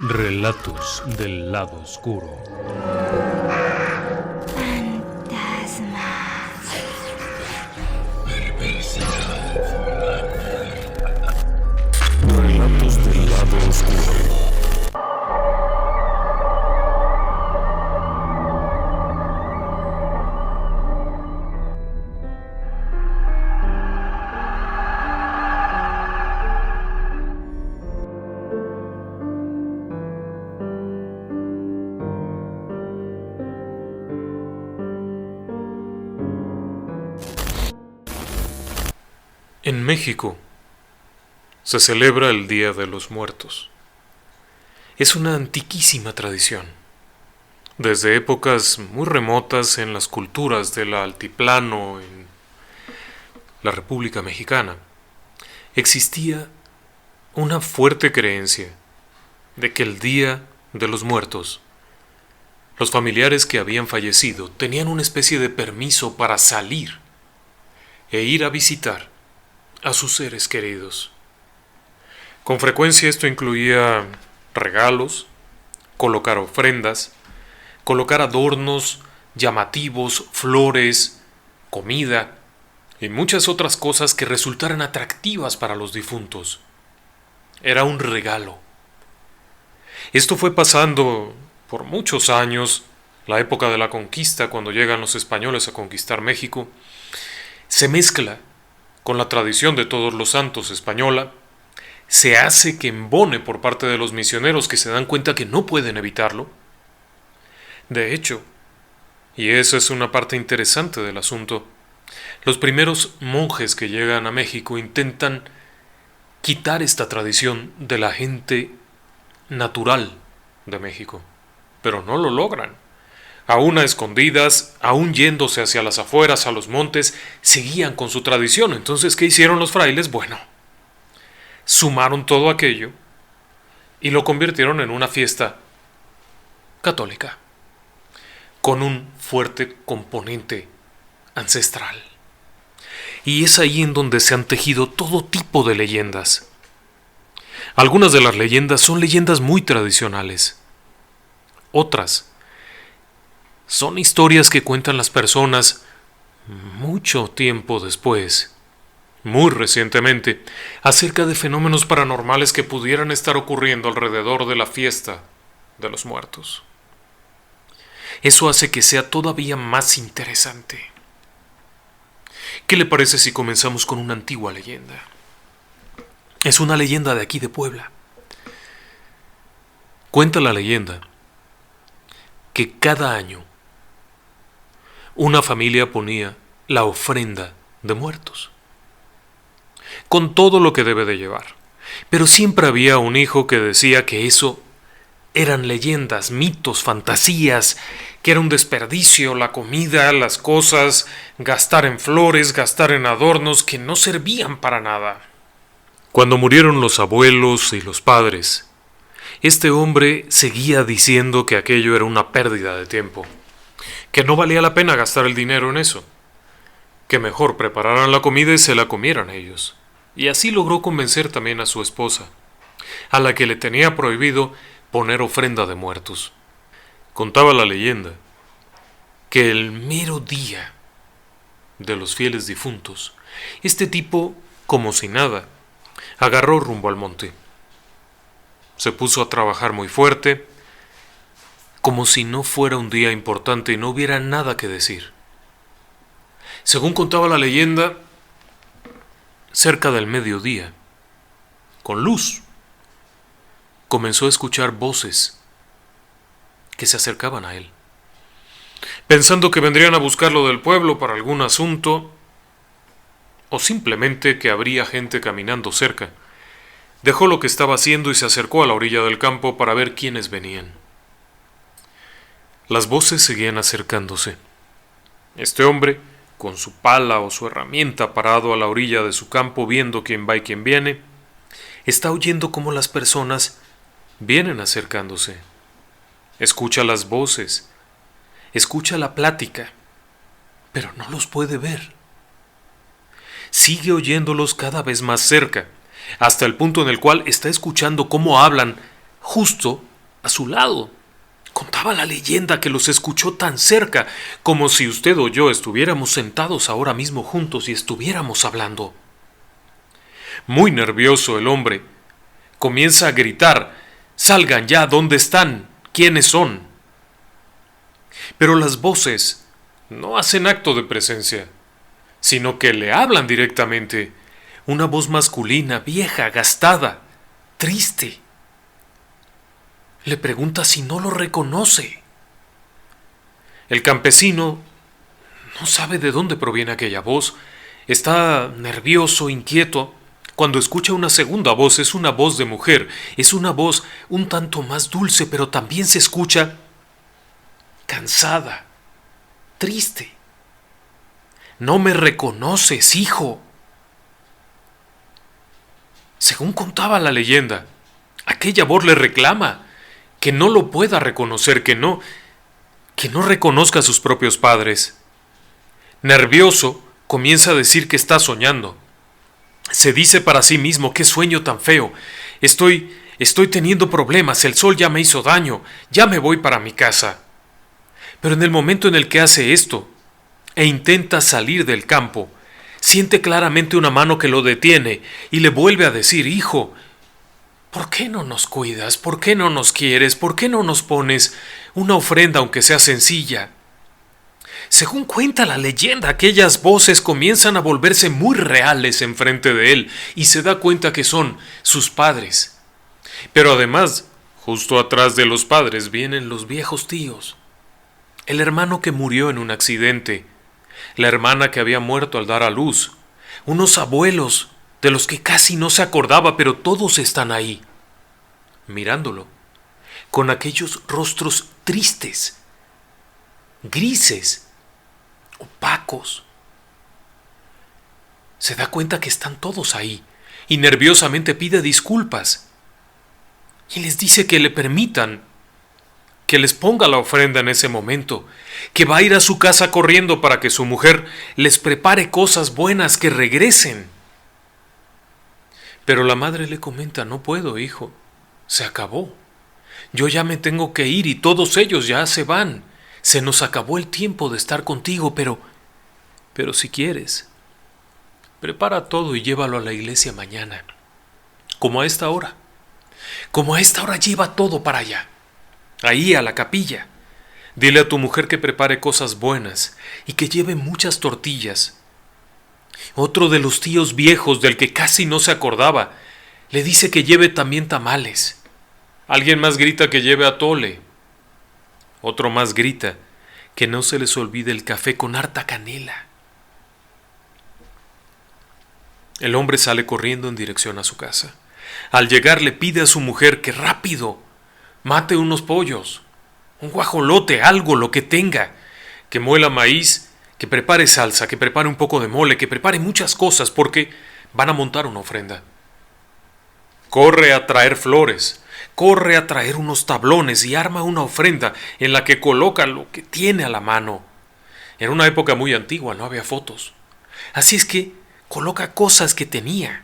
Relatos del lado oscuro. Relatos del lado oscuro. En México se celebra el Día de los Muertos. Es una antiquísima tradición. Desde épocas muy remotas en las culturas del altiplano en la República Mexicana, existía una fuerte creencia de que el Día de los Muertos, los familiares que habían fallecido tenían una especie de permiso para salir e ir a visitar a sus seres queridos. Con frecuencia esto incluía regalos, colocar ofrendas, colocar adornos llamativos, flores, comida y muchas otras cosas que resultaran atractivas para los difuntos. Era un regalo. Esto fue pasando por muchos años, la época de la conquista, cuando llegan los españoles a conquistar México, se mezcla con la tradición de Todos los Santos española, se hace que embone por parte de los misioneros que se dan cuenta que no pueden evitarlo. De hecho, y esa es una parte interesante del asunto, los primeros monjes que llegan a México intentan quitar esta tradición de la gente natural de México, pero no lo logran. Aún a escondidas, aún yéndose hacia las afueras, a los montes, seguían con su tradición. Entonces, ¿qué hicieron los frailes? Bueno, sumaron todo aquello y lo convirtieron en una fiesta católica, con un fuerte componente ancestral. Y es ahí en donde se han tejido todo tipo de leyendas. Algunas de las leyendas son leyendas muy tradicionales. Otras son historias que cuentan las personas mucho tiempo después, muy recientemente, acerca de fenómenos paranormales que pudieran estar ocurriendo alrededor de la fiesta de los muertos. Eso hace que sea todavía más interesante. ¿Qué le parece si comenzamos con una antigua leyenda? Es una leyenda de aquí de Puebla. Cuenta la leyenda que cada año una familia ponía la ofrenda de muertos, con todo lo que debe de llevar. Pero siempre había un hijo que decía que eso eran leyendas, mitos, fantasías, que era un desperdicio, la comida, las cosas, gastar en flores, gastar en adornos que no servían para nada. Cuando murieron los abuelos y los padres, este hombre seguía diciendo que aquello era una pérdida de tiempo, que no valía la pena gastar el dinero en eso, que mejor prepararan la comida y se la comieran ellos. Y así logró convencer también a su esposa, a la que le tenía prohibido poner ofrenda de muertos. Contaba la leyenda que el mero día de los fieles difuntos, este tipo, como si nada, agarró rumbo al monte. Se puso a trabajar muy fuerte, como si no fuera un día importante y no hubiera nada que decir. Según contaba la leyenda, cerca del mediodía, con luz, comenzó a escuchar voces que se acercaban a él. Pensando que vendrían a buscarlo del pueblo para algún asunto, o simplemente que habría gente caminando cerca, dejó lo que estaba haciendo y se acercó a la orilla del campo para ver quiénes venían. Las voces seguían acercándose. Este hombre, con su pala o su herramienta parado a la orilla de su campo viendo quién va y quién viene, está oyendo cómo las personas vienen acercándose. Escucha las voces, escucha la plática, pero no los puede ver. Sigue oyéndolos cada vez más cerca, hasta el punto en el cual está escuchando cómo hablan justo a su lado. Contaba la leyenda que los escuchó tan cerca, como si usted o yo estuviéramos sentados ahora mismo juntos y estuviéramos hablando. Muy nervioso el hombre comienza a gritar: «¡Salgan ya! ¿Dónde están? ¿Quiénes son?». Pero las voces no hacen acto de presencia, sino que le hablan directamente. Una voz masculina, vieja, gastada, triste. Le pregunta si no lo reconoce. El campesino no sabe de dónde proviene aquella voz. Está nervioso, inquieto. Cuando escucha una segunda voz, es una voz de mujer. Es una voz un tanto más dulce, pero también se escucha cansada, triste. «No me reconoces, hijo». Según contaba la leyenda, aquella voz le reclama que no lo pueda reconocer, que no reconozca a sus propios padres. Nervioso, comienza a decir que está soñando. Se dice para sí mismo: «¡Qué sueño tan feo! Estoy teniendo problemas, el sol ya me hizo daño, ya me voy para mi casa». Pero en el momento en el que hace esto e intenta salir del campo, siente claramente una mano que lo detiene y le vuelve a decir: «Hijo, ¿por qué no nos cuidas? ¿Por qué no nos quieres? ¿Por qué no nos pones una ofrenda aunque sea sencilla?». Según cuenta la leyenda, aquellas voces comienzan a volverse muy reales enfrente de él y se da cuenta que son sus padres. Pero además, justo atrás de los padres vienen los viejos tíos. El hermano que murió en un accidente, la hermana que había muerto al dar a luz, unos abuelos de los que casi no se acordaba, pero todos están ahí, mirándolo, con aquellos rostros tristes, grises, opacos. Se da cuenta que están todos ahí y nerviosamente pide disculpas y les dice que le permitan, que les ponga la ofrenda en ese momento, que va a ir a su casa corriendo para que su mujer les prepare cosas buenas, que regresen. Pero la madre le comenta: «No puedo, hijo, se acabó. Yo ya me tengo que ir y todos ellos ya se van. Se nos acabó el tiempo de estar contigo, pero si quieres, prepara todo y llévalo a la iglesia mañana, como a esta hora. Como a esta hora lleva todo para allá, ahí a la capilla. Dile a tu mujer que prepare cosas buenas y que lleve muchas tortillas». Otro de los tíos viejos, del que casi no se acordaba, le dice que lleve también tamales. Alguien más grita que lleve atole. Otro más grita que no se les olvide el café con harta canela. El hombre sale corriendo en dirección a su casa. Al llegar le pide a su mujer que rápido mate unos pollos, un guajolote, algo, lo que tenga, que muela maíz, que prepare salsa, que prepare un poco de mole, que prepare muchas cosas, porque van a montar una ofrenda. Corre a traer flores, corre a traer unos tablones y arma una ofrenda en la que coloca lo que tiene a la mano. En una época muy antigua no había fotos, así es que coloca cosas que tenía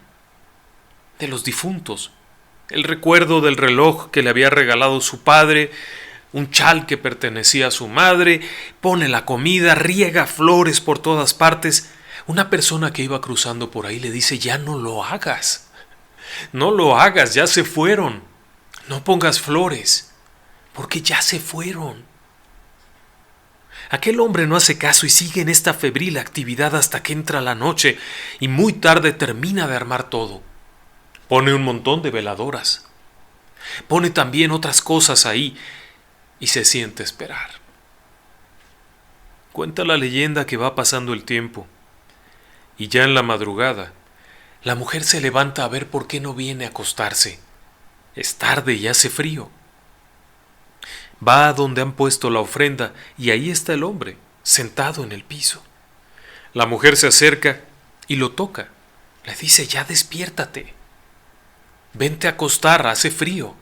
de los difuntos, el recuerdo del reloj que le había regalado su padre, un chal que pertenecía a su madre, pone la comida, riega flores por todas partes. Una persona que iba cruzando por ahí le dice: «Ya no lo hagas, no lo hagas, ya se fueron, no pongas flores, porque ya se fueron». Aquel hombre no hace caso y sigue en esta febril actividad hasta que entra la noche y muy tarde termina de armar todo. Pone un montón de veladoras, pone también otras cosas ahí y se siente a esperar. Cuenta la leyenda que va pasando el tiempo y ya en la madrugada la mujer se levanta a ver por qué no viene a acostarse. Es tarde y hace frío. Va a donde han puesto la ofrenda y ahí está el hombre, sentado en el piso. La mujer se acerca y lo toca. Le dice: «Ya despiértate, vente a acostar, hace frío».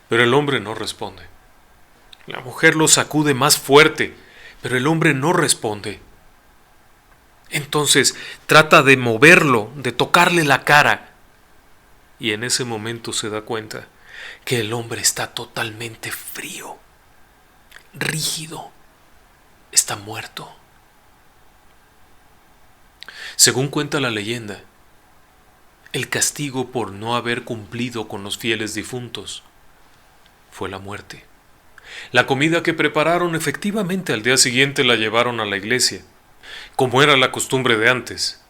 Pero el hombre no responde. La mujer lo sacude más fuerte, pero el hombre no responde. Entonces trata de moverlo, de tocarle la cara, y en ese momento se da cuenta que el hombre está totalmente frío, rígido, está muerto. Según cuenta la leyenda, el castigo por no haber cumplido con los fieles difuntos fue la muerte. La comida que prepararon efectivamente al día siguiente la llevaron a la iglesia, como era la costumbre de antes.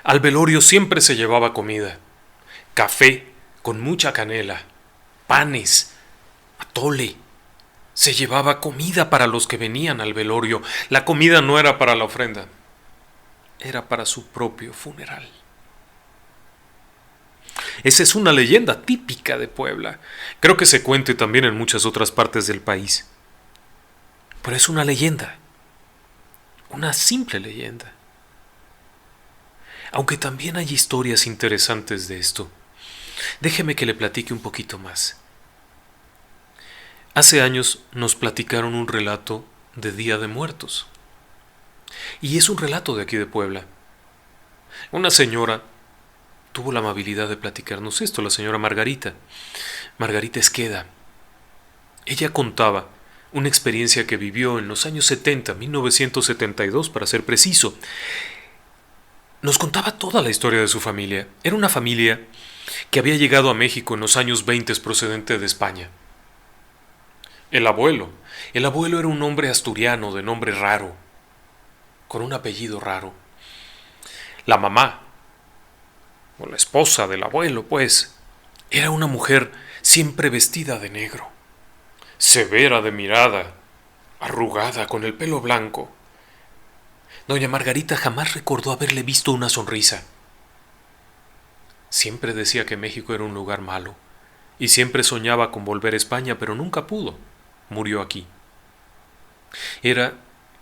Al velorio siempre se llevaba comida, café con mucha canela, panes, atole. Se llevaba comida para los que venían al velorio. La comida no era para la ofrenda, era para su propio funeral. Esa es una leyenda típica de Puebla. Creo que se cuente también en muchas otras partes del país. Pero es una leyenda, una simple leyenda. Aunque también hay historias interesantes de esto. Déjeme que le platique un poquito más. Hace años nos platicaron un relato de Día de Muertos. Y es un relato de aquí de Puebla. Una señora tuvo la amabilidad de platicarnos esto, la señora Margarita Esqueda. Ella contaba una experiencia que vivió en los años 70, 1972 para ser preciso. Nos contaba toda la historia de su familia. Era una familia que había llegado a México en los años 20 procedente de España. El abuelo era un hombre asturiano de nombre raro, con un apellido raro. La mamá, o la esposa del abuelo, pues, era una mujer siempre vestida de negro, severa de mirada, arrugada, con el pelo blanco. Doña Margarita jamás recordó haberle visto una sonrisa. Siempre decía que México era un lugar malo, y siempre soñaba con volver a España, pero nunca pudo. Murió aquí. Era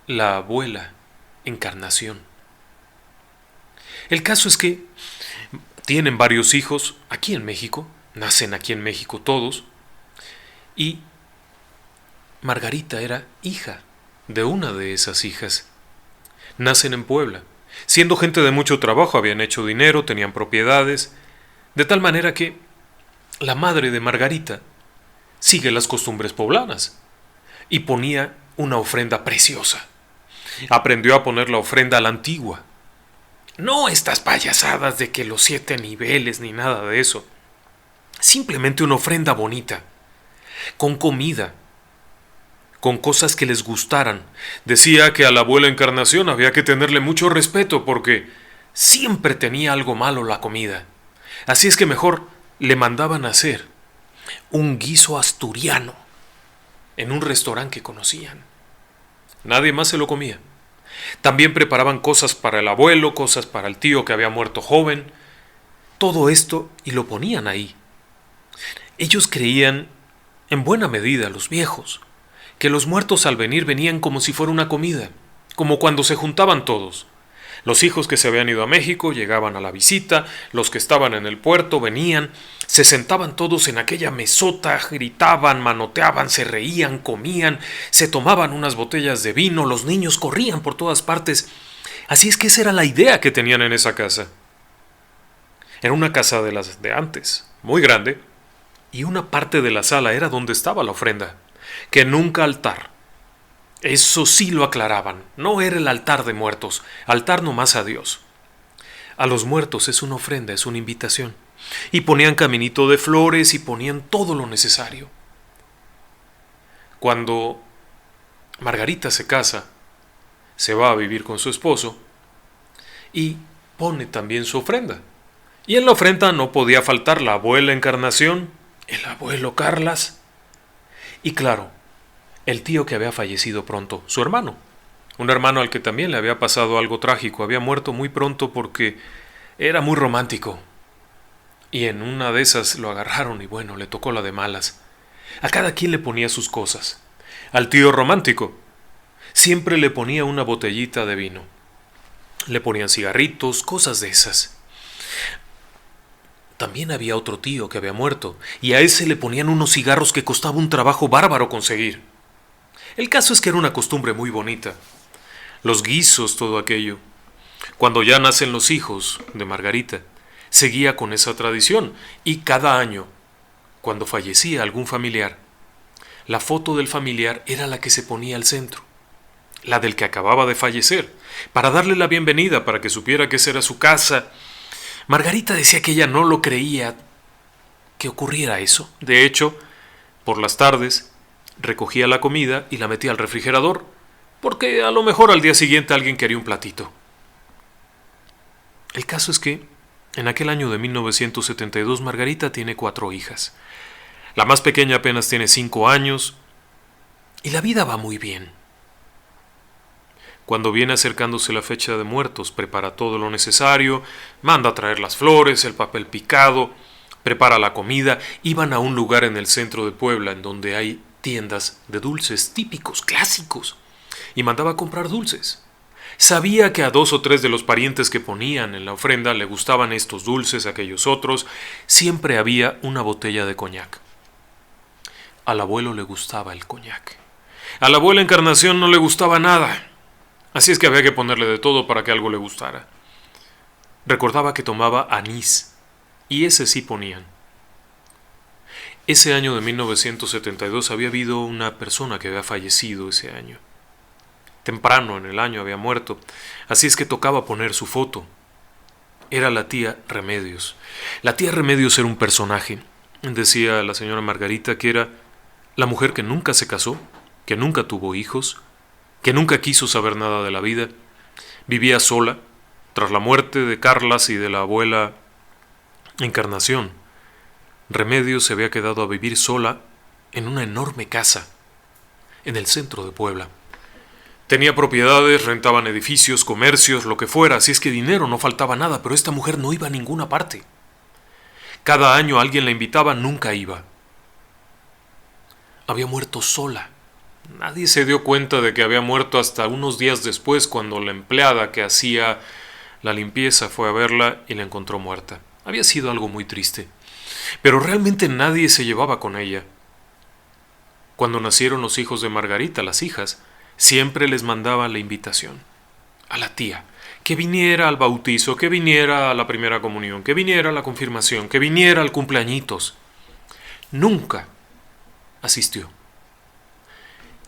la abuela Encarnación. El caso es que tienen varios hijos aquí en México, nacen aquí en México todos, y Margarita era hija de una de esas hijas. Nacen en Puebla. Siendo gente de mucho trabajo, habían hecho dinero, tenían propiedades, de tal manera que la madre de Margarita sigue las costumbres poblanas y ponía una ofrenda preciosa. Aprendió a poner la ofrenda a la antigua. No estas payasadas de que los 7 niveles ni nada de eso. Simplemente una ofrenda bonita, con comida, con cosas que les gustaran. Decía que a la abuela Encarnación había que tenerle mucho respeto porque siempre tenía algo malo la comida. Así es que mejor le mandaban a hacer un guiso asturiano en un restaurante que conocían. Nadie más se lo comía. También preparaban cosas para el abuelo, cosas para el tío que había muerto joven. Todo esto y lo ponían ahí. Ellos creían, en buena medida los viejos, que los muertos al venir venían como si fuera una comida, como cuando se juntaban todos. Los hijos que se habían ido a México llegaban a la visita, los que estaban en el puerto venían, se sentaban todos en aquella mesota, gritaban, manoteaban, se reían, comían, se tomaban unas botellas de vino, los niños corrían por todas partes. Así es que esa era la idea que tenían en esa casa. Era una casa de las de antes, muy grande, y una parte de la sala era donde estaba la ofrenda, que nunca altar. Eso sí lo aclaraban, no era el altar de muertos, altar nomás a Dios. A los muertos es una ofrenda, es una invitación. Y ponían caminito de flores y ponían todo lo necesario. Cuando Margarita se casa, se va a vivir con su esposo y pone también su ofrenda. Y en la ofrenda no podía faltar la abuela Encarnación, el abuelo Carlas y claro, el tío que había fallecido pronto, su hermano. Un hermano al que también le había pasado algo trágico, había muerto muy pronto porque era muy romántico. Y en una de esas lo agarraron y bueno, le tocó la de malas. A cada quien le ponía sus cosas. Al tío romántico siempre le ponía una botellita de vino. Le ponían cigarritos, cosas de esas. También había otro tío que había muerto, y a ese le ponían unos cigarros que costaba un trabajo bárbaro conseguir. El caso es que era una costumbre muy bonita. Los guisos, todo aquello. Cuando ya nacen los hijos de Margarita, seguía con esa tradición, y cada año, Cuando fallecía algún familiar, la foto del familiar era la que se ponía al centro, la del que acababa de fallecer, para darle la bienvenida, para que supiera que esa era su casa. Margarita decía que ella no lo creía que ocurriera eso. De hecho, por las tardes recogía la comida y la metía al refrigerador, porque a lo mejor al día siguiente alguien quería un platito. El caso es que, en aquel año de 1972, Margarita tiene 4 hijas. La más pequeña apenas tiene 5 años y la vida va muy bien. Cuando viene acercándose la fecha de muertos, prepara todo lo necesario, manda a traer las flores, el papel picado, prepara la comida y van a un lugar en el centro de Puebla en donde hay tiendas de dulces típicos, clásicos, y mandaba a comprar dulces. Sabía que a 2 o 3 de los parientes que ponían en la ofrenda le gustaban estos dulces, aquellos otros. Siempre había una botella de coñac. Al abuelo le gustaba el coñac. A la abuela Encarnación no le gustaba nada. Así es que había que ponerle de todo para que algo le gustara. Recordaba que tomaba anís, y ese sí ponían. Ese año de 1972 había habido una persona que había fallecido ese año. Temprano en el año había muerto, así es que tocaba poner su foto. Era la tía Remedios. La tía Remedios era un personaje. Decía la señora Margarita que era la mujer que nunca se casó, que nunca tuvo hijos, que nunca quiso saber nada de la vida. Vivía sola, tras la muerte de Carlas y de la abuela Encarnación. Remedios se había quedado a vivir sola en una enorme casa, en el centro de Puebla. Tenía propiedades, rentaban edificios, comercios, lo que fuera, así es que dinero no faltaba nada, pero esta mujer no iba a ninguna parte. Cada año alguien la invitaba, nunca iba. Había muerto sola. Nadie se dio cuenta de que había muerto hasta unos días después, cuando la empleada que hacía la limpieza fue a verla y la encontró muerta. Había sido algo muy triste, pero realmente nadie se llevaba con ella. Cuando nacieron los hijos de Margarita, las hijas, siempre les mandaba la invitación a la tía, que viniera al bautizo, que viniera a la primera comunión, que viniera a la confirmación, que viniera al cumpleañitos. Nunca asistió.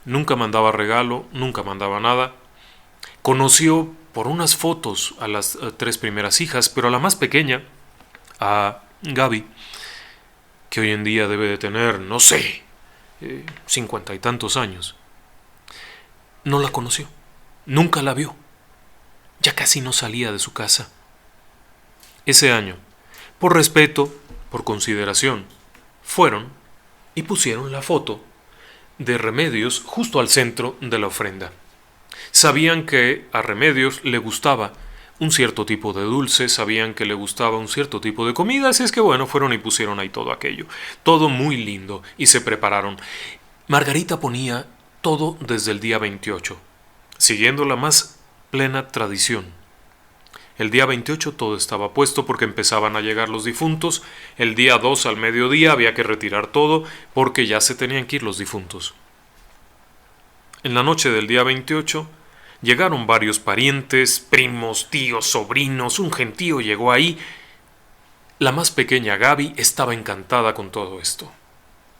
Nunca mandaba regalo, nunca mandaba nada. Conoció por unas fotos a las 3 primeras hijas, pero a la más pequeña, a Gaby, que hoy en día debe de tener, no sé, 50 y tantos años, no la conoció, nunca la vio, ya casi no salía de su casa. Ese año, por respeto, por consideración, fueron y pusieron la foto de Remedios justo al centro de la ofrenda. Sabían que a Remedios le gustaba un cierto tipo de dulce, sabían que le gustaba un cierto tipo de comida, así es que bueno, fueron y pusieron ahí todo aquello. Todo muy lindo, y se prepararon. Margarita ponía todo desde el día 28, siguiendo la más plena tradición. El día 28 todo estaba puesto porque empezaban a llegar los difuntos. El día 2 al mediodía había que retirar todo porque ya se tenían que ir los difuntos. En la noche del día 28 llegaron varios parientes, primos, tíos, sobrinos, un gentío llegó ahí. La más pequeña Gaby estaba encantada con todo esto.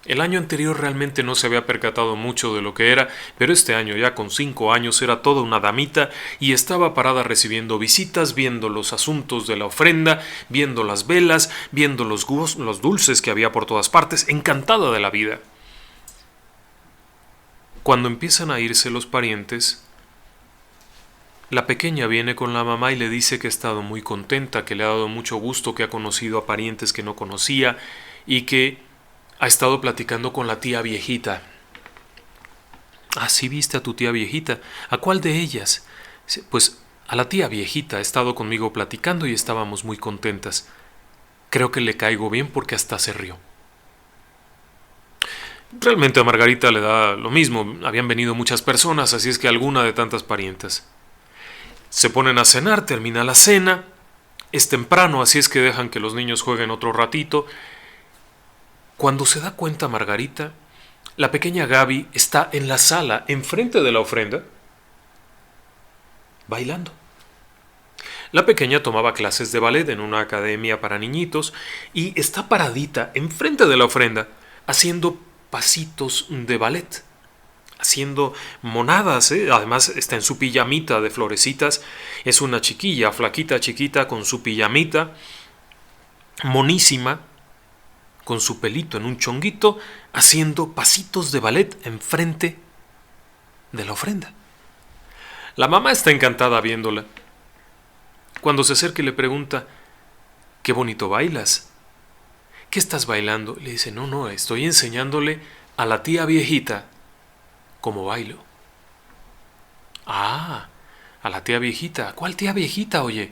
El año anterior realmente no se había percatado mucho de lo que era, pero este año ya con 5 años era toda una damita y estaba parada recibiendo visitas, viendo los asuntos de la ofrenda, viendo las velas, viendo los dulces que había por todas partes, encantada de la vida. Cuando empiezan a irse los parientes, la pequeña viene con la mamá y le dice que ha estado muy contenta, que le ha dado mucho gusto, que ha conocido a parientes que no conocía y que ha estado platicando con la tía viejita. Ah, sí, viste a tu tía viejita. ¿A cuál de ellas? Pues a la tía viejita. Ha estado conmigo platicando y estábamos muy contentas. Creo que le caigo bien porque hasta se rió. Realmente a Margarita le da lo mismo. Habían venido muchas personas, así es que alguna de tantas parientas. Se ponen a cenar, termina la cena. Es temprano, así es que dejan que los niños jueguen otro ratito. Cuando se da cuenta Margarita, la pequeña Gaby está en la sala, enfrente de la ofrenda, bailando. La pequeña tomaba clases de ballet en una academia para niñitos y está paradita enfrente de la ofrenda haciendo pasitos de ballet, haciendo monadas, ¿eh? Además está en su pijamita de florecitas. Es una chiquilla, flaquita, chiquita, con su pijamita, monísima, con su pelito en un chonguito, haciendo pasitos de ballet enfrente de la ofrenda. La mamá está encantada viéndola. Cuando se acerca y le pregunta: «Qué bonito bailas. ¿Qué estás bailando?». Le dice: No, estoy enseñándole a la tía viejita cómo bailo». «Ah, a la tía viejita. ¿Cuál tía viejita, oye?».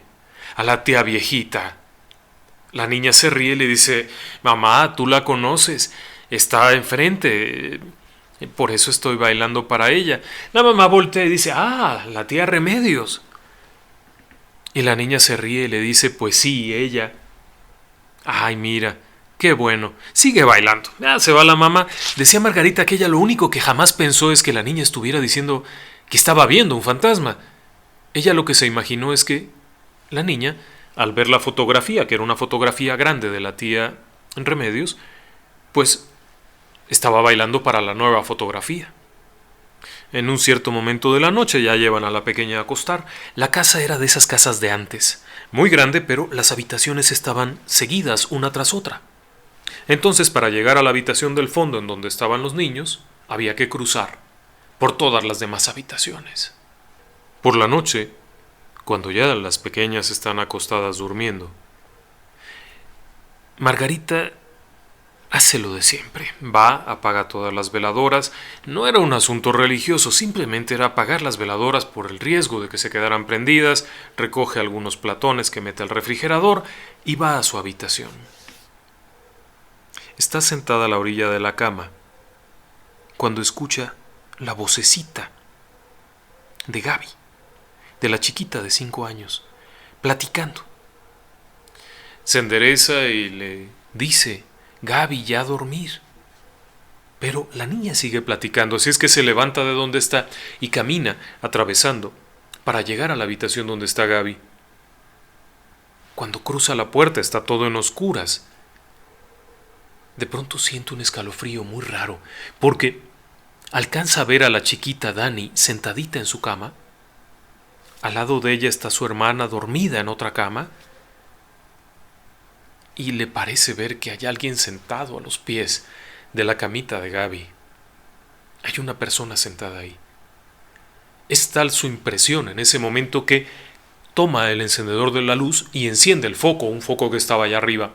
«A la tía viejita». La niña se ríe y le dice: «Mamá, tú la conoces. Está enfrente. Por eso estoy bailando para ella». La mamá voltea y dice: «Ah, la tía Remedios». Y la niña se ríe y le dice: «Pues sí, ella». «Ay, mira, qué bueno. Sigue bailando». Ya se va la mamá. Decía Margarita que ella lo único que jamás pensó es que la niña estuviera diciendo que estaba viendo un fantasma. Ella lo que se imaginó es que la niña, al ver la fotografía, que era una fotografía grande de la tía Remedios, pues estaba bailando para la nueva fotografía. En un cierto momento de la noche ya llevan a la pequeña a acostar. La casa era de esas casas de antes, muy grande, pero las habitaciones estaban seguidas una tras otra. Entonces, para llegar a la habitación del fondo en donde estaban los niños, había que cruzar por todas las demás habitaciones. Por la noche, cuando ya las pequeñas están acostadas durmiendo, Margarita hace lo de siempre. Va, apaga todas las veladoras. No era un asunto religioso, simplemente era apagar las veladoras por el riesgo de que se quedaran prendidas. Recoge algunos platones que mete al refrigerador y va a su habitación. Está sentada a la orilla de la cama cuando escucha la vocecita de Gaby, de la chiquita de 5 años, platicando. Se endereza y le dice: «Gaby, ya a dormir». Pero la niña sigue platicando, así es que se levanta de donde está y camina atravesando para llegar a la habitación donde está Gaby. Cuando cruza la puerta está todo en oscuras. De pronto siente un escalofrío muy raro, porque alcanza a ver a la chiquita Dani sentadita en su cama. Al lado de ella está su hermana dormida en otra cama. Y le parece ver que hay alguien sentado a los pies de la camita de Gaby. Hay una persona sentada ahí. Es tal su impresión en ese momento que toma el encendedor de la luz y enciende el foco, un foco que estaba allá arriba.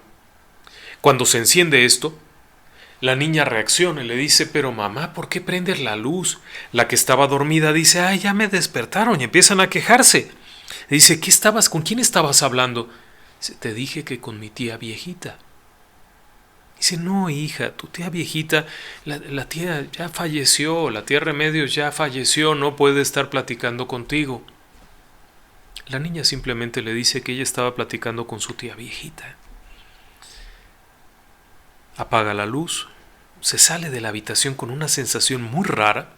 Cuando se enciende esto, la niña reacciona y le dice: «Pero mamá, ¿por qué prendes la luz?». La que estaba dormida dice: «Ay, ya me despertaron», y empiezan a quejarse. Dice: ¿con quién estabas hablando?». «Te dije que con mi tía viejita». Dice: «No, hija, tu tía viejita, la tía ya falleció, la tía Remedios ya falleció, no puede estar platicando contigo». La niña simplemente le dice que ella estaba platicando con su tía viejita. Apaga la luz, se sale de la habitación con una sensación muy rara,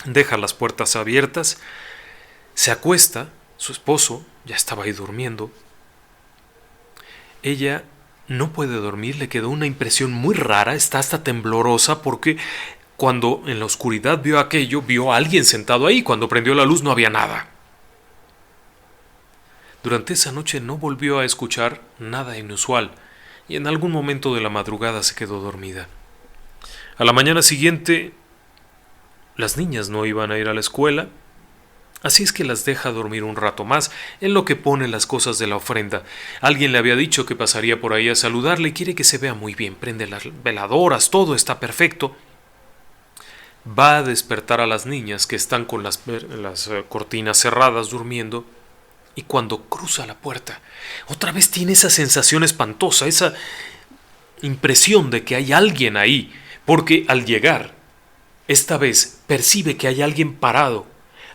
deja las puertas abiertas, se acuesta, su esposo ya estaba ahí durmiendo. Ella no puede dormir, le quedó una impresión muy rara, está hasta temblorosa porque cuando en la oscuridad vio aquello, vio a alguien sentado ahí. Cuando prendió la luz no había nada. Durante esa noche no volvió a escuchar nada inusual y en algún momento de la madrugada se quedó dormida. A la mañana siguiente, las niñas no iban a ir a la escuela, así es que las deja dormir un rato más en lo que pone las cosas de la ofrenda. Alguien le había dicho que pasaría por ahí a saludarle y quiere que se vea muy bien. Prende las veladoras, todo está perfecto. Va a despertar a las niñas que están con las cortinas cerradas durmiendo, y cuando cruza la puerta, otra vez tiene esa sensación espantosa, esa impresión de que hay alguien ahí, porque al llegar, esta vez percibe que hay alguien parado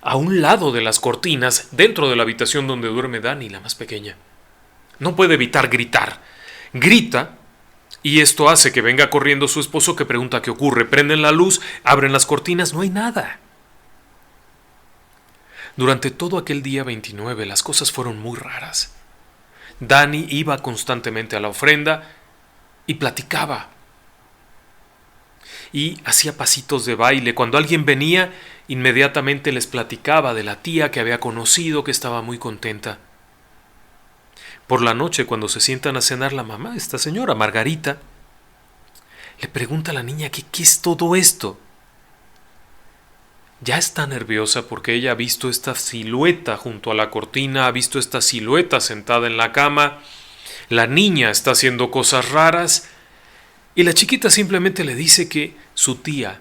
a un lado de las cortinas, dentro de la habitación donde duerme Dani, la más pequeña. No puede evitar gritar. Grita, y esto hace que venga corriendo su esposo, que pregunta qué ocurre. Prenden la luz, abren las cortinas, no hay nada. Durante todo aquel día 29 las cosas fueron muy raras. Dani iba constantemente a la ofrenda y platicaba. Y hacía pasitos de baile. Cuando alguien venía, inmediatamente les platicaba de la tía que había conocido, que estaba muy contenta. Por la noche, cuando se sientan a cenar, la mamá, esta señora Margarita, le pregunta a la niña qué es todo esto. Ya está nerviosa porque ella ha visto esta silueta junto a la cortina, ha visto esta silueta sentada en la cama, la niña está haciendo cosas raras y la chiquita simplemente le dice que su tía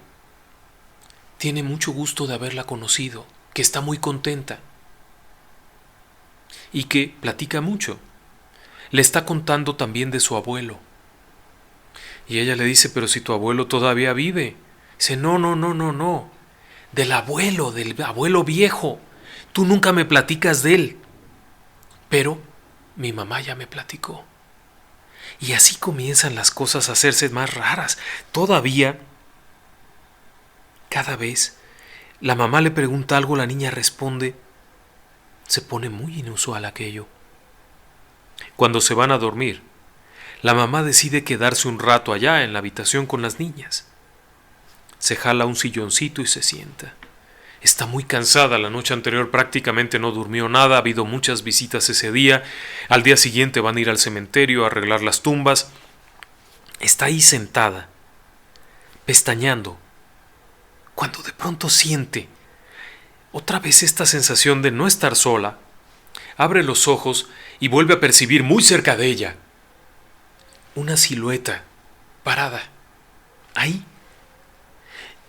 tiene mucho gusto de haberla conocido, que está muy contenta y que platica mucho. Le está contando también de su abuelo. Y ella le dice, pero si tu abuelo todavía vive. Dice, no. Del abuelo viejo. Tú nunca me platicas de él. Pero mi mamá ya me platicó. Y así comienzan las cosas a hacerse más raras. Todavía, cada vez, la mamá le pregunta algo, la niña responde. Se pone muy inusual aquello. Cuando se van a dormir, la mamá decide quedarse un rato allá en la habitación con las niñas. Se jala un silloncito y se sienta. Está muy cansada, la noche anterior prácticamente no durmió nada, ha habido muchas visitas ese día, al día siguiente van a ir al cementerio a arreglar las tumbas. Está ahí sentada, pestañeando, cuando de pronto siente otra vez esta sensación de no estar sola. Abre los ojos y vuelve a percibir muy cerca de ella una silueta parada ahí.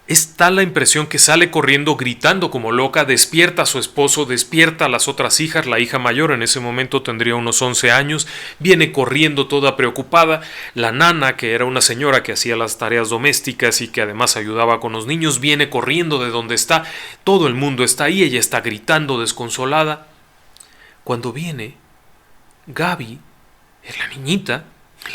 Es tal la impresión que sale corriendo gritando como loca, despierta a su esposo, despierta a las otras hijas, la hija mayor en ese momento tendría unos 11 años, viene corriendo toda preocupada, la nana, que era una señora que hacía las tareas domésticas y que además ayudaba con los niños, viene corriendo de donde está, todo el mundo está ahí, ella está gritando desconsolada. Cuando viene, Gaby, la niñita,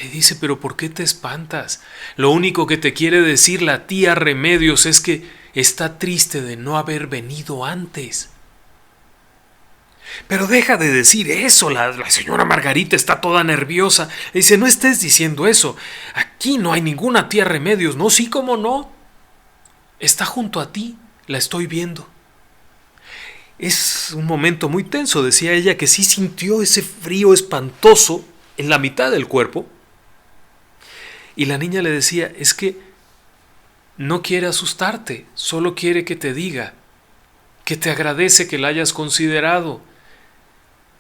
le dice, pero ¿por qué te espantas? Lo único que te quiere decir la tía Remedios es que está triste de no haber venido antes. Pero deja de decir eso, la señora Margarita está toda nerviosa. Le dice, no estés diciendo eso. Aquí no hay ninguna tía Remedios, ¿no? Sí, ¿cómo no? Está junto a ti, la estoy viendo. Es un momento muy tenso, decía ella, que sí sintió ese frío espantoso en la mitad del cuerpo. Y la niña le decía, es que no quiere asustarte, solo quiere que te diga, que te agradece que la hayas considerado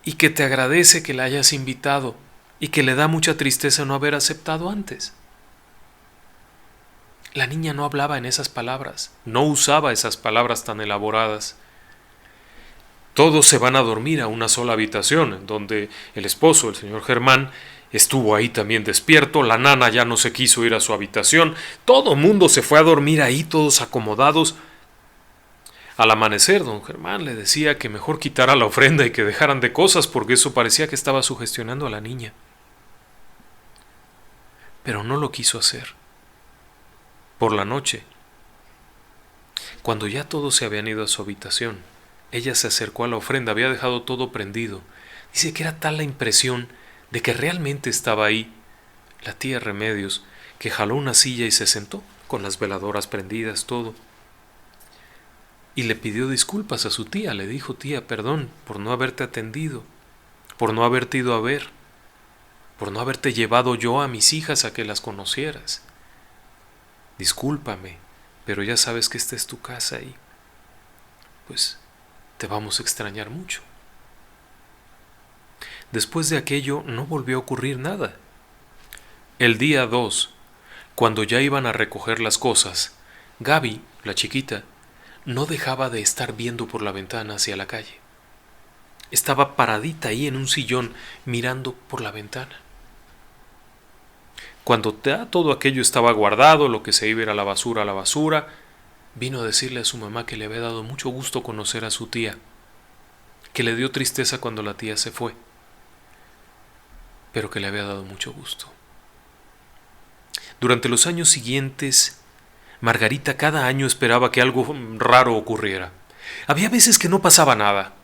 y que te agradece que la hayas invitado y que le da mucha tristeza no haber aceptado antes. La niña no hablaba en esas palabras, no usaba esas palabras tan elaboradas. Todos se van a dormir a una sola habitación, donde el esposo, el señor Germán, estuvo ahí también despierto, la nana ya no se quiso ir a su habitación, todo mundo se fue a dormir ahí, todos acomodados. Al amanecer, don Germán le decía que mejor quitara la ofrenda y que dejaran de cosas, porque eso parecía que estaba sugestionando a la niña. Pero no lo quiso hacer. Por la noche, cuando ya todos se habían ido a su habitación, ella se acercó a la ofrenda, había dejado todo prendido. Dice que era tal la impresión de que realmente estaba ahí la tía Remedios, que jaló una silla y se sentó, con las veladoras prendidas, todo. Y le pidió disculpas a su tía, le dijo, tía, perdón por no haberte atendido, por no haberte ido a ver, por no haberte llevado yo a mis hijas a que las conocieras. Discúlpame, pero ya sabes que esta es tu casa y pues te vamos a extrañar mucho. Después de aquello no volvió a ocurrir nada. El día 2, cuando ya iban a recoger las cosas, Gaby, la chiquita, no dejaba de estar viendo por la ventana hacia la calle. Estaba paradita ahí en un sillón mirando por la ventana. Cuando todo aquello estaba guardado, lo que se iba a ir a la basura, vino a decirle a su mamá que le había dado mucho gusto conocer a su tía, que le dio tristeza cuando la tía se fue, pero que le había dado mucho gusto. Durante los años siguientes, Margarita cada año esperaba que algo raro ocurriera. Había veces que no pasaba nada.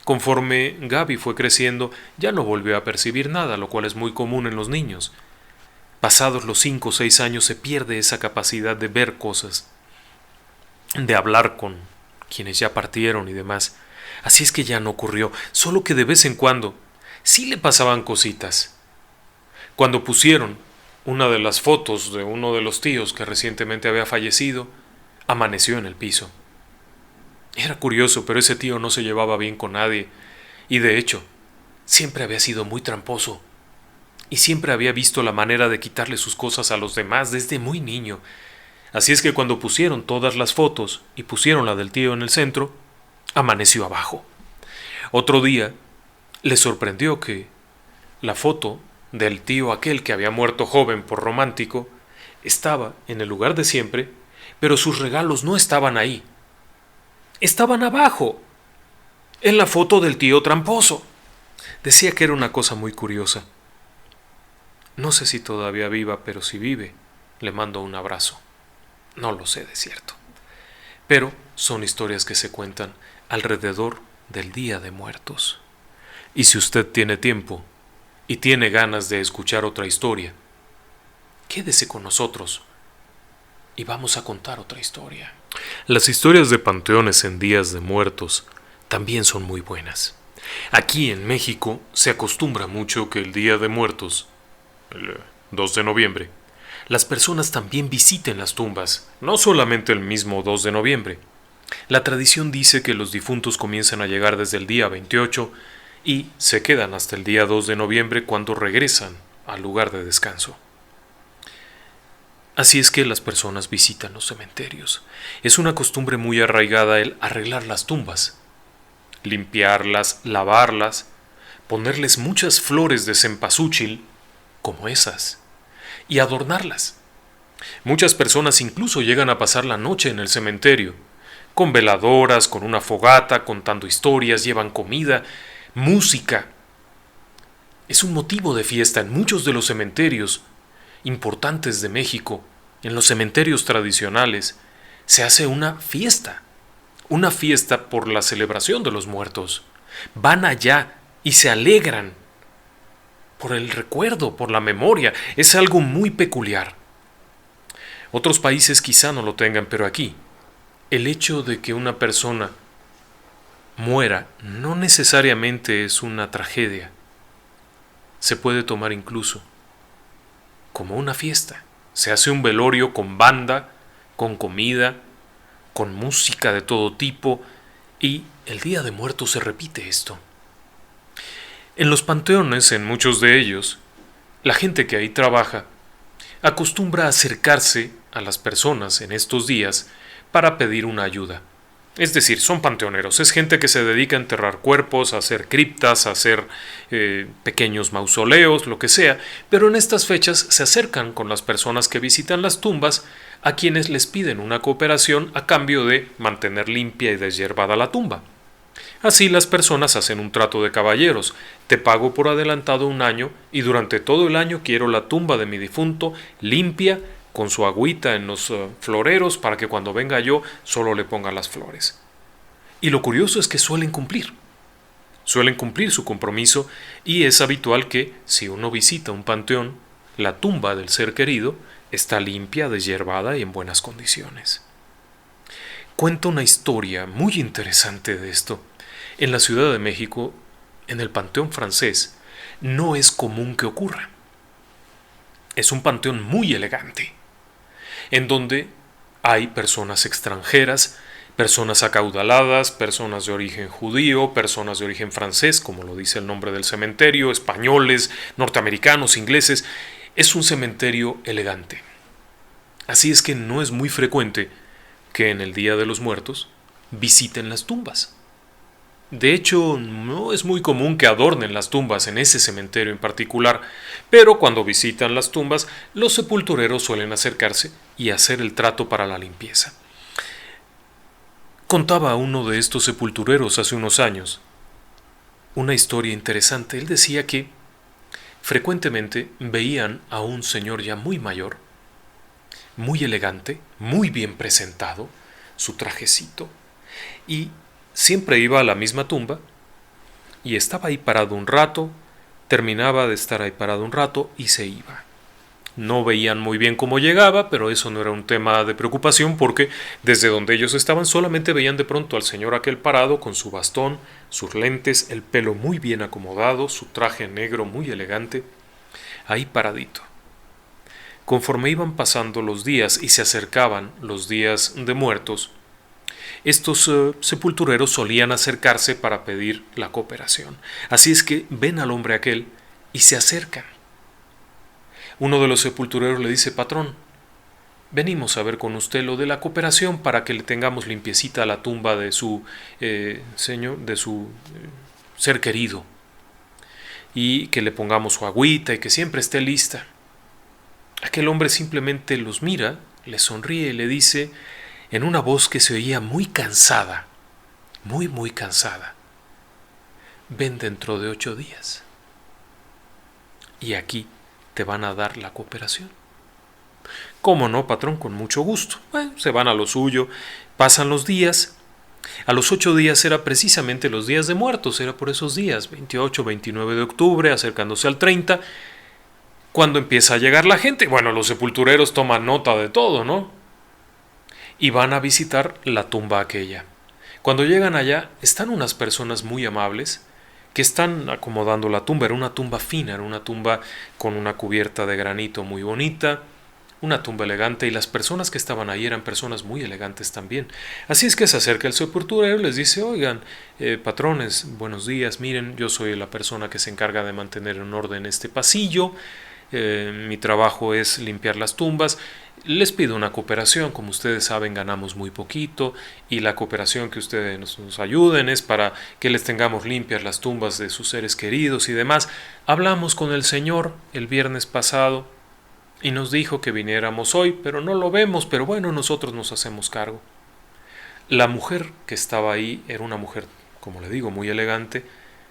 Conforme Gaby fue creciendo, ya no volvió a percibir nada, lo cual es muy común en los niños. Pasados los 5 o 6 años se pierde esa capacidad de ver cosas, de hablar con quienes ya partieron y demás. Así es que ya no ocurrió, solo que de vez en cuando sí le pasaban cositas. Cuando pusieron una de las fotos de uno de los tíos que recientemente había fallecido, amaneció en el piso. Era curioso, pero ese tío no se llevaba bien con nadie, y de hecho, siempre había sido muy tramposo, y siempre había visto la manera de quitarle sus cosas a los demás desde muy niño. Así es que cuando pusieron todas las fotos y pusieron la del tío en el centro, amaneció abajo. Otro día, le sorprendió que la foto del tío aquel que había muerto joven por romántico estaba en el lugar de siempre, pero sus regalos no estaban ahí. Estaban abajo, en la foto del tío tramposo. Decía que era una cosa muy curiosa. No sé si todavía viva, pero si vive, le mando un abrazo. No lo sé de cierto. Pero son historias que se cuentan alrededor del Día de Muertos. Y si usted tiene tiempo y tiene ganas de escuchar otra historia, quédese con nosotros y vamos a contar otra historia. Las historias de panteones en días de muertos también son muy buenas. Aquí en México se acostumbra mucho que el Día de Muertos, el 2 de noviembre, las personas también visiten las tumbas, no solamente el mismo 2 de noviembre. La tradición dice que los difuntos comienzan a llegar desde el día 28 y se quedan hasta el día 2 de noviembre cuando regresan al lugar de descanso. Así es que las personas visitan los cementerios. Es una costumbre muy arraigada el arreglar las tumbas, limpiarlas, lavarlas, ponerles muchas flores de cempasúchil, como esas, y adornarlas. Muchas personas incluso llegan a pasar la noche en el cementerio, con veladoras, con una fogata, contando historias, llevan comida, música. Es un motivo de fiesta en muchos de los cementerios importantes de México. En los cementerios tradicionales se hace una fiesta por la celebración de los muertos. Van allá y se alegran por el recuerdo, por la memoria. Es algo muy peculiar. Otros países quizá no lo tengan, pero aquí, el hecho de que una persona muera no necesariamente es una tragedia. Se puede tomar incluso como una fiesta. Se hace un velorio con banda, con comida, con música de todo tipo, y el Día de Muertos se repite esto. En los panteones, en muchos de ellos, la gente que ahí trabaja acostumbra a acercarse a las personas en estos días para pedir una ayuda. Es decir, son panteoneros, es gente que se dedica a enterrar cuerpos, a hacer criptas, a hacer pequeños mausoleos, lo que sea, pero en estas fechas se acercan con las personas que visitan las tumbas a quienes les piden una cooperación a cambio de mantener limpia y deshierbada la tumba. Así las personas hacen un trato de caballeros: te pago por adelantado un año y durante todo el año quiero la tumba de mi difunto limpia, con su agüita en los floreros para que cuando venga yo solo le ponga las flores. Y lo curioso es que suelen cumplir su compromiso, y es habitual que, si uno visita un panteón, la tumba del ser querido está limpia, deshierbada y en buenas condiciones. Cuento una historia muy interesante de esto. En la Ciudad de México, en el Panteón Francés, no es común que ocurra. Es un panteón muy elegante, en donde hay personas extranjeras, personas acaudaladas, personas de origen judío, personas de origen francés, como lo dice el nombre del cementerio, españoles, norteamericanos, ingleses. Es un cementerio elegante. Así es que no es muy frecuente que en el Día de los Muertos visiten las tumbas. De hecho, no es muy común que adornen las tumbas en ese cementerio en particular, pero cuando visitan las tumbas, los sepultureros suelen acercarse y hacer el trato para la limpieza. Contaba uno de estos sepultureros hace unos años una historia interesante. Él decía que frecuentemente veían a un señor ya muy mayor, muy elegante, muy bien presentado, su trajecito, Y siempre iba a la misma tumba y estaba ahí parado un rato, terminaba de estar ahí parado un rato y se iba. No veían muy bien cómo llegaba, pero eso no era un tema de preocupación porque desde donde ellos estaban solamente veían de pronto al señor aquel parado con su bastón, sus lentes, el pelo muy bien acomodado, su traje negro muy elegante, ahí paradito. Conforme iban pasando los días y se acercaban los días de muertos, estos sepultureros solían acercarse para pedir la cooperación. Así es que ven al hombre aquel y se acercan. Uno de los sepultureros le dice: patrón, venimos a ver con usted lo de la cooperación para que le tengamos limpiecita la tumba de su señor, de su ser querido, y que le pongamos su agüita y que siempre esté lista. Aquel hombre simplemente los mira, le sonríe y le dice en una voz que se oía muy cansada, muy cansada: ven dentro de 8 días y aquí te van a dar la cooperación. ¿Cómo no, patrón? Con mucho gusto. Bueno, se van a lo suyo, pasan los días. A los 8 días era precisamente los días de muertos, era por esos días, 28, 29 de octubre, acercándose al 30, cuando empieza a llegar la gente. Bueno, los sepultureros toman nota de todo, ¿no? Y van a visitar la tumba aquella. Cuando llegan allá, están unas personas muy amables que están acomodando la tumba. Era una tumba fina, era una tumba con una cubierta de granito muy bonita, una tumba elegante, y las personas que estaban ahí eran personas muy elegantes también. Así es que se acerca el sepulturero y les dice: oigan, patrones, buenos días, miren, yo soy la persona que se encarga de mantener en orden este pasillo, mi trabajo es limpiar las tumbas. Les pido una cooperación, como ustedes saben ganamos muy poquito y la cooperación que ustedes nos ayuden es para que les tengamos limpias las tumbas de sus seres queridos y demás. Hablamos con el Señor el viernes pasado y nos dijo que viniéramos hoy, pero no lo vemos, pero bueno, nosotros nos hacemos cargo. La mujer que estaba ahí era una mujer, como le digo, muy elegante,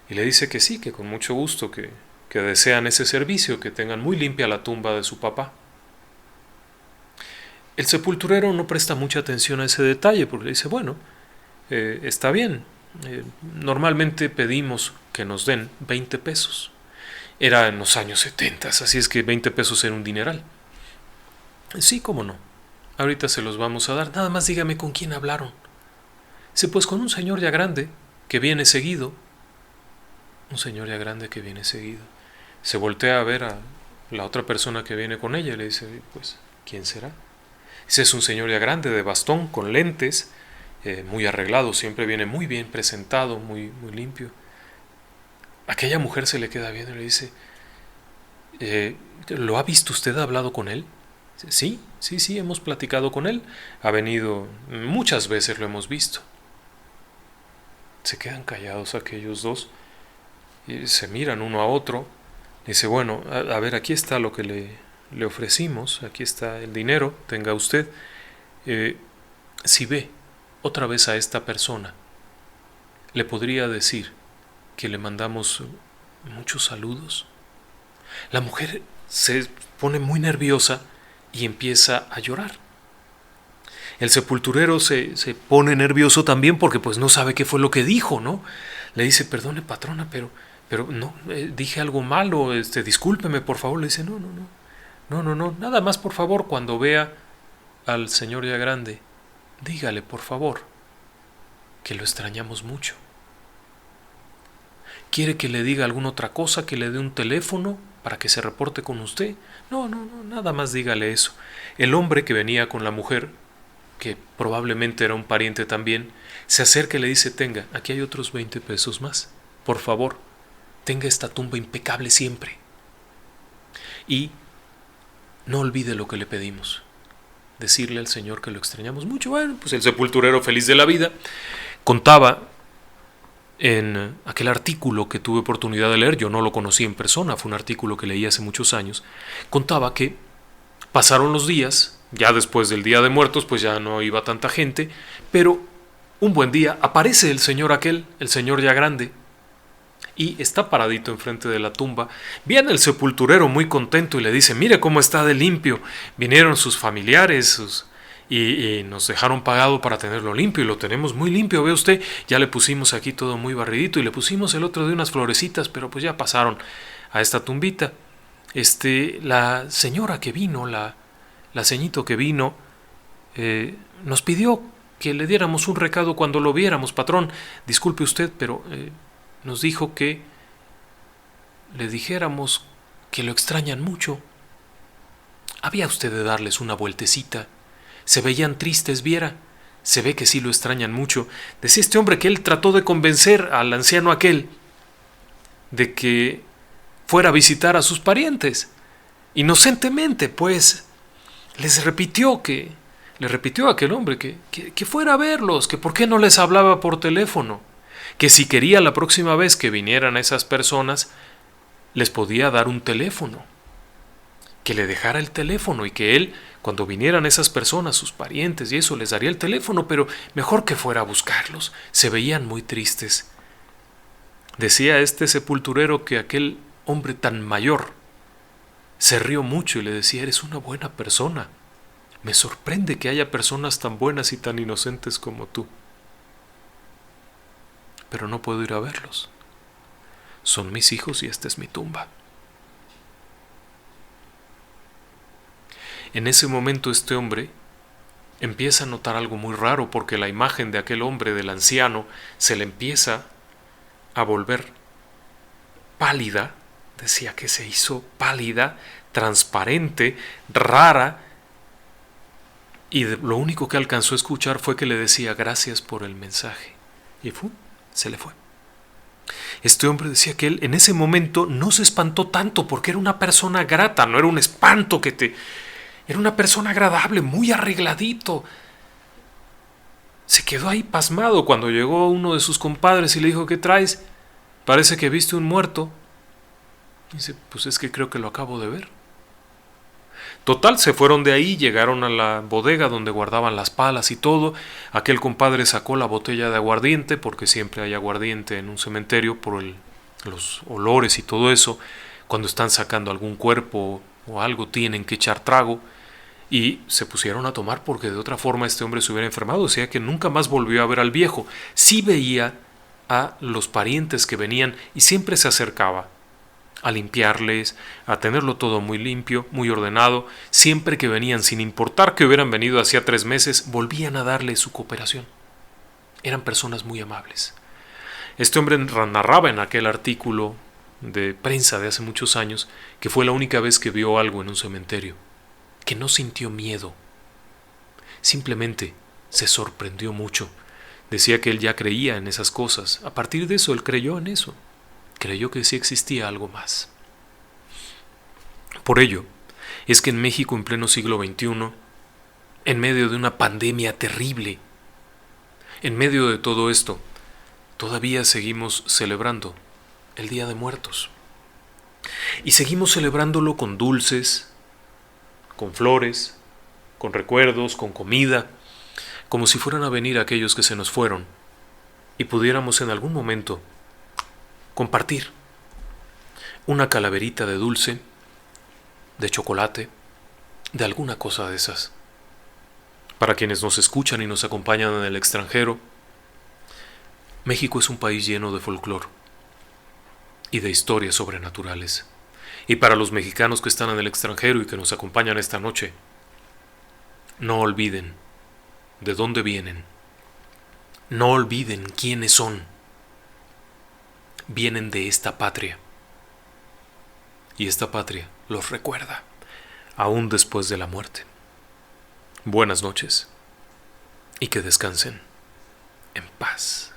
y le dice que sí, que con mucho gusto, que desean ese servicio, que tengan muy limpia la tumba de su papá. El sepulturero no presta mucha atención a ese detalle porque le dice: bueno, está bien, normalmente pedimos que nos den 20 pesos. Era en los años 70, así es que 20 pesos era un dineral. Sí, cómo no, ahorita se los vamos a dar, nada más dígame con quién hablaron. Dice: pues con un señor ya grande que viene seguido. Un señor ya grande que viene seguido. Se voltea a ver a la otra persona que viene con ella y le dice: pues, ¿quién será? Dice: es un señor ya grande, de bastón, con lentes, muy arreglado, siempre viene muy bien presentado, muy limpio. Aquella mujer se le queda viendo y le dice: ¿lo ha visto usted? ¿Ha hablado con él? Sí, hemos platicado con él, ha venido muchas veces, lo hemos visto. Se quedan callados aquellos dos y se miran uno a otro. Dice: bueno, a ver, aquí está lo que le ofrecimos, aquí está el dinero, tenga usted. Si ve otra vez a esta persona, le podría decir que le mandamos muchos saludos. La mujer se pone muy nerviosa y empieza a llorar. El sepulturero se pone nervioso también porque pues no sabe qué fue lo que dijo, ¿no? Le dice: perdone, patrona, pero no, dije algo malo, discúlpeme, por favor. Le dice: no, nada más, por favor, cuando vea al señor ya grande, dígale, por favor, que lo extrañamos mucho. ¿Quiere que le diga alguna otra cosa, que le dé un teléfono para que se reporte con usted? No, nada más dígale eso. El hombre que venía con la mujer, que probablemente era un pariente también, se acerca y le dice: tenga, aquí hay otros 20 pesos más, por favor, tenga esta tumba impecable siempre y no olvide lo que le pedimos, decirle al Señor que lo extrañamos mucho. Bueno, pues el sepulturero, feliz de la vida, contaba en aquel artículo que tuve oportunidad de leer, yo no lo conocí en persona, fue un artículo que leí hace muchos años, contaba que pasaron los días, ya después del Día de Muertos, pues ya no iba tanta gente, pero un buen día aparece el señor aquel, el señor ya grande, y está paradito enfrente de la tumba. Viene el sepulturero muy contento y le dice: mire cómo está de limpio, vinieron sus familiares, y nos dejaron pagado para tenerlo limpio y lo tenemos muy limpio, ve usted, ya le pusimos aquí todo muy barridito y le pusimos el otro de unas florecitas, pero pues ya pasaron a esta tumbita. La señora que vino, la ceñito que vino, nos pidió que le diéramos un recado cuando lo viéramos, patrón. Disculpe usted, pero nos dijo que le dijéramos que lo extrañan mucho. Había usted de darles una vueltecita. Se veían tristes, viera. Se ve que sí lo extrañan mucho. Decía este hombre que él trató de convencer al anciano aquel de que fuera a visitar a sus parientes. Inocentemente, pues, le repitió a aquel hombre que fuera a verlos, que por qué no les hablaba por teléfono, que si quería la próxima vez que vinieran esas personas, les podía dar un teléfono, que le dejara el teléfono y que él, cuando vinieran esas personas, sus parientes y eso, les daría el teléfono, pero mejor que fuera a buscarlos. Se veían muy tristes. Decía este sepulturero que aquel hombre tan mayor se rió mucho y le decía: eres una buena persona. Me sorprende que haya personas tan buenas y tan inocentes como tú. Pero no puedo ir a verlos. Son mis hijos y esta es mi tumba. En ese momento este hombre empieza a notar algo muy raro, porque la imagen de aquel hombre, del anciano, se le empieza a volver pálida. Decía que se hizo pálida, transparente, rara, y lo único que alcanzó a escuchar fue que le decía: gracias por el mensaje. Y se le fue. Este hombre decía que él en ese momento no se espantó tanto porque era una persona grata, no era un espanto era una persona agradable, muy arregladito. Se quedó ahí pasmado cuando llegó uno de sus compadres y le dijo: ¿qué traes? Parece que viste un muerto. Y dice: pues es que creo que lo acabo de ver. Total, se fueron de ahí, llegaron a la bodega donde guardaban las palas y todo. Aquel compadre sacó la botella de aguardiente, porque siempre hay aguardiente en un cementerio por los olores y todo eso. Cuando están sacando algún cuerpo o algo, tienen que echar trago. Y se pusieron a tomar, porque de otra forma este hombre se hubiera enfermado. O sea que nunca más volvió a ver al viejo. Sí veía a los parientes que venían y siempre se acercaba a limpiarles, a tenerlo todo muy limpio, muy ordenado. Siempre que venían, sin importar que hubieran venido hacía 3 meses, volvían a darle su cooperación. Eran personas muy amables. Este hombre narraba en aquel artículo de prensa de hace muchos años que fue la única vez que vio algo en un cementerio, que no sintió miedo, simplemente se sorprendió mucho. Decía que él ya creía en esas cosas. A partir de eso él creyó en eso. Creyó que sí existía algo más. Por ello, es que en México, en pleno siglo XXI, en medio de una pandemia terrible, en medio de todo esto, todavía seguimos celebrando el Día de Muertos. Y seguimos celebrándolo con dulces, con flores, con recuerdos, con comida, como si fueran a venir aquellos que se nos fueron y pudiéramos en algún momento compartir una calaverita de dulce, de chocolate, de alguna cosa de esas. Para quienes nos escuchan y nos acompañan en el extranjero, México es un país lleno de folclore y de historias sobrenaturales. Y para los mexicanos que están en el extranjero y que nos acompañan esta noche, no olviden de dónde vienen. No olviden quiénes son. Vienen de esta patria. Y esta patria los recuerda, aún después de la muerte. Buenas noches y que descansen en paz.